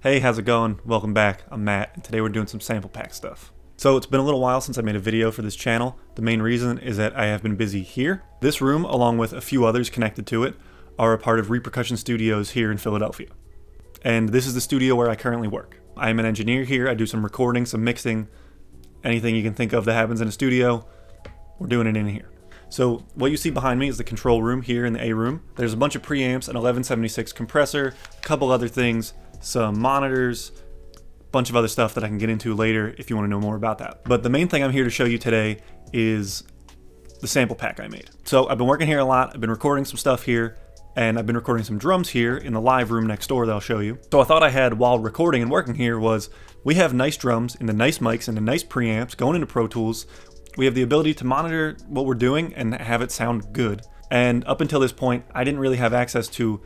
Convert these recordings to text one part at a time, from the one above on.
Hey, how's it going? Welcome back. I'm Matt, and today we're doing some sample pack stuff. So it's been a little while since I made a video for this channel. The main reason is that I have been busy here. This room, along with a few others connected to it, are a part of Repercussion Studios here in Philadelphia. And this is the studio where I currently work. I am an engineer here. I do some recording, some mixing, anything you can think of that happens in a studio, we're doing it in here. So what you see behind me is the control room here in the A room. There's a bunch of preamps, an 1176 compressor, a couple other things, some monitors, a bunch of other stuff that I can get into later if you want to know more about that. But the main thing I'm here to show you today is the sample pack I made. So I've been working here a lot. I've been recording some stuff here, and I've been recording some drums here in the live room next door that I'll show you. So I thought I had while recording and working here was we have nice drums and the nice mics and the nice preamps going into Pro Tools. We have the ability to monitor what we're doing and have it sound good. And up until this point, I didn't really have access to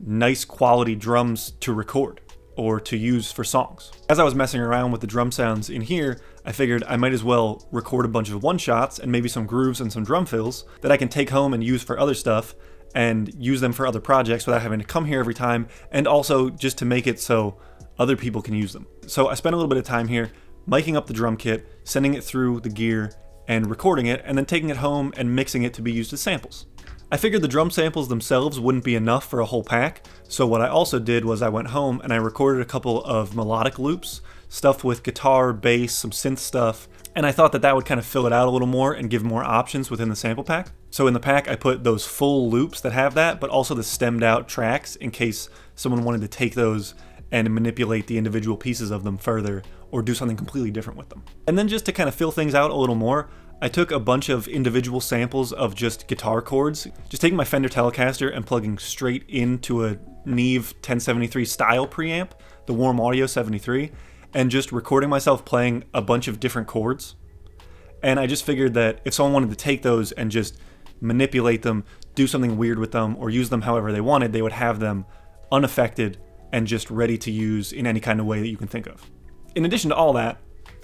nice quality drums to record or to use for songs. As I was messing around with the drum sounds in here, I figured I might as well record a bunch of one-shots and maybe some grooves and some drum fills that I can take home and use for other stuff and use them for other projects without having to come here every time, and also just to make it so other people can use them. So I spent a little bit of time here miking up the drum kit, sending it through the gear, and recording it, and then taking it home and mixing it to be used as samples. I figured the drum samples themselves wouldn't be enough for a whole pack, so what I also did was I went home and I recorded a couple of melodic loops, stuff with guitar, bass, some synth stuff, and I thought that that would kind of fill it out a little more and give more options within the sample pack. So in the pack I put those full loops that have that, but also the stemmed out tracks in case someone wanted to take those and manipulate the individual pieces of them further or do something completely different with them. And then just to kind of fill things out a little more, I took a bunch of individual samples of just guitar chords, just taking my Fender Telecaster and plugging straight into a Neve 1073 style preamp, the Warm Audio 73, and just recording myself playing a bunch of different chords. And I just figured that if someone wanted to take those and just manipulate them, do something weird with them, or use them however they wanted, they would have them unaffected and just ready to use in any kind of way that you can think of. In addition to all that,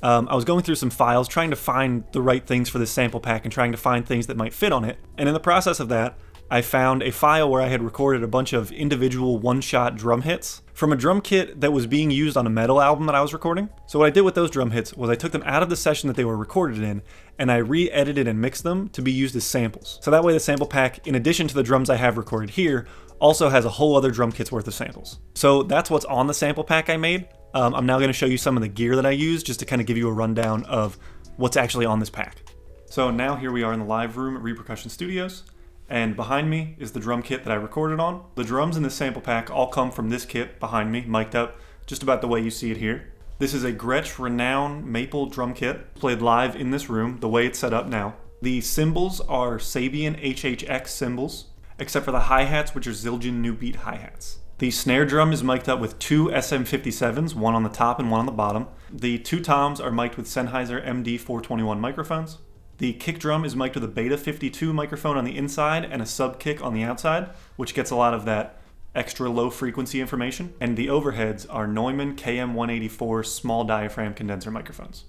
I was going through some files trying to find the right things for this sample pack and trying to find things that might fit on it. And in the process of that, I found a file where I had recorded a bunch of individual one-shot drum hits from a drum kit that was being used on a metal album that I was recording. So what I did with those drum hits was I took them out of the session that they were recorded in, and I re-edited and mixed them to be used as samples. So that way the sample pack, in addition to the drums I have recorded here, also has a whole other drum kit's worth of samples. So that's what's on the sample pack I made. I'm now going to show you some of the gear that I use just to kind of give you a rundown of what's actually on this pack. So now here we are in the live room at Repercussion Studios, and behind me is the drum kit that I recorded on. The drums in this sample pack all come from this kit behind me, mic'd up just about the way you see it here. This is a Gretsch Renown maple drum kit, played live in this room, the way it's set up now. The cymbals are Sabian HHX cymbals, except for the hi-hats, which are Zildjian New Beat hi-hats. The snare drum is mic'd up with two SM57s, one on the top and one on the bottom. The two toms are mic'd with Sennheiser MD421 microphones. The kick drum is mic'd with a Beta 52 microphone on the inside and a sub kick on the outside, which gets a lot of that extra low frequency information. And the overheads are Neumann KM184 small diaphragm condenser microphones.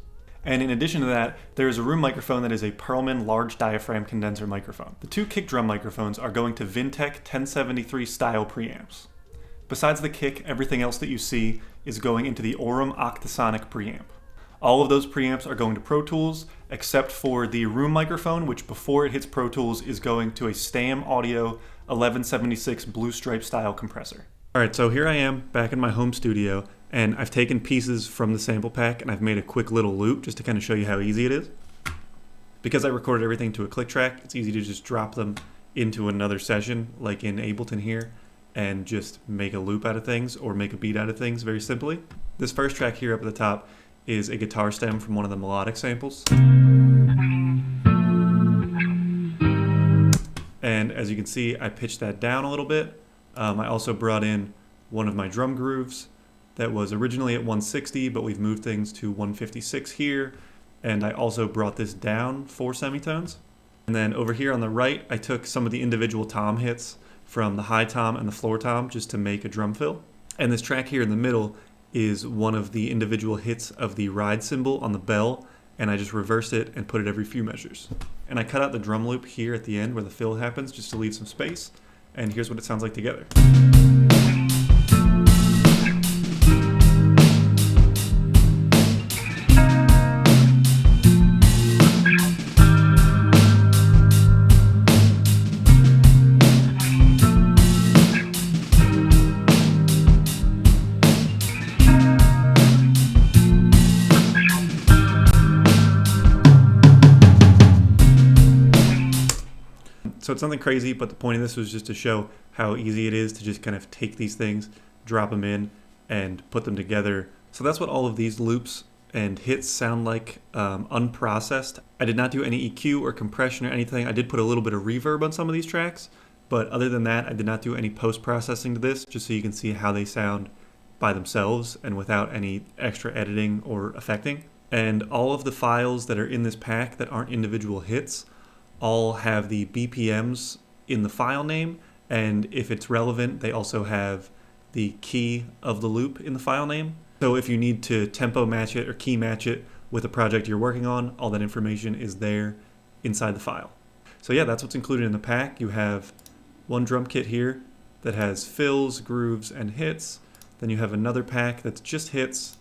And in addition to that, there is a room microphone that is a Perlman large diaphragm condenser microphone. The two kick drum microphones are going to Vintech 1073 style preamps. Besides the kick, everything else that you see is going into the Aurum Octasonic preamp. All of those preamps are going to Pro Tools, except for the room microphone, which before it hits Pro Tools is going to a Stam Audio 1176 Blue Stripe style compressor. Alright, so here I am back in my home studio, and I've taken pieces from the sample pack and I've made a quick little loop just to kind of show you how easy it is. Because I recorded everything to a click track, it's easy to just drop them into another session, like in Ableton here, and just make a loop out of things or make a beat out of things very simply. This first track here up at the top is a guitar stem from one of the melodic samples. And as you can see, I pitched that down a little bit. I also brought in one of my drum grooves that was originally at 160, but we've moved things to 156 here. And I also brought this down 4 semitones. And then over here on the right, I took some of the individual tom hits from the high tom and the floor tom just to make a drum fill. And this track here in the middle is one of the individual hits of the ride cymbal on the bell, and I just reversed it and put it every few measures. And I cut out the drum loop here at the end where the fill happens just to leave some space, and here's what it sounds like together. it's nothing crazy, but the point of this was just to show how easy it is to just kind of take these things, drop them in, and put them together. So that's what all of these loops and hits sound like unprocessed. I did not do any EQ or compression or anything. I did put a little bit of reverb on some of these tracks, but other than that, I did not do any post-processing to this, just so you can see how they sound by themselves and without any extra editing or affecting. And all of the files that are in this pack that aren't individual hits all have the BPMs in the file name, and if it's relevant, they also have the key of the loop in the file name. So if you need to tempo match it or key match it with a project you're working on, all that information is there inside the file. So yeah, that's what's included in the pack. You have one drum kit here that has fills, grooves, and hits. Then you have another pack that's just hits.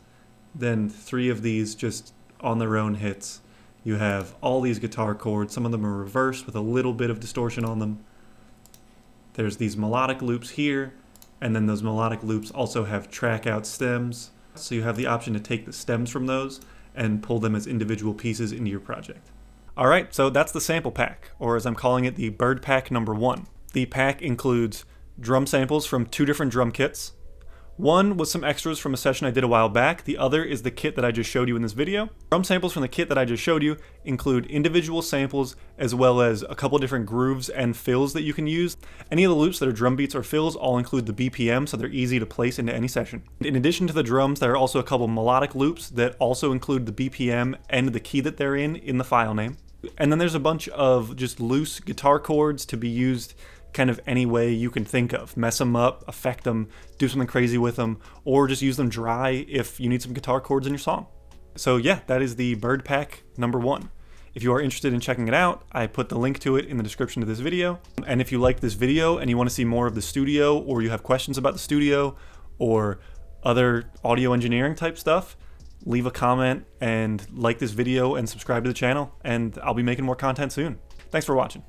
Then 3 of these just on their own hits. You have all these guitar chords. Some of them are reversed with a little bit of distortion on them. There's these melodic loops here, and then those melodic loops also have track out stems. So you have the option to take the stems from those and pull them as individual pieces into your project. All right, so that's the sample pack, or as I'm calling it, the Bird Pack number 1. The pack includes drum samples from 2 different drum kits. One was some extras from a session I did a while back. The other is the kit that I just showed you in this video. Drum samples from the kit that I just showed you include individual samples as well as a couple different grooves and fills that you can use. Any of the loops that are drum beats or fills all include the BPM, so they're easy to place into any session. In addition to the drums, there are also a couple melodic loops that also include the BPM and the key that they're in the file name. And then there's a bunch of just loose guitar chords to be used kind of any way you can think of. Mess them up, affect them, do something crazy with them, or just use them dry if you need some guitar chords in your song. So yeah, that is the Bird Pack number 1. If you are interested in checking it out, I put the link to it in the description of this video. And if you liked this video and you want to see more of the studio, or you have questions about the studio or other audio engineering type stuff, leave a comment and like this video and subscribe to the channel, and I'll be making more content soon. Thanks for watching.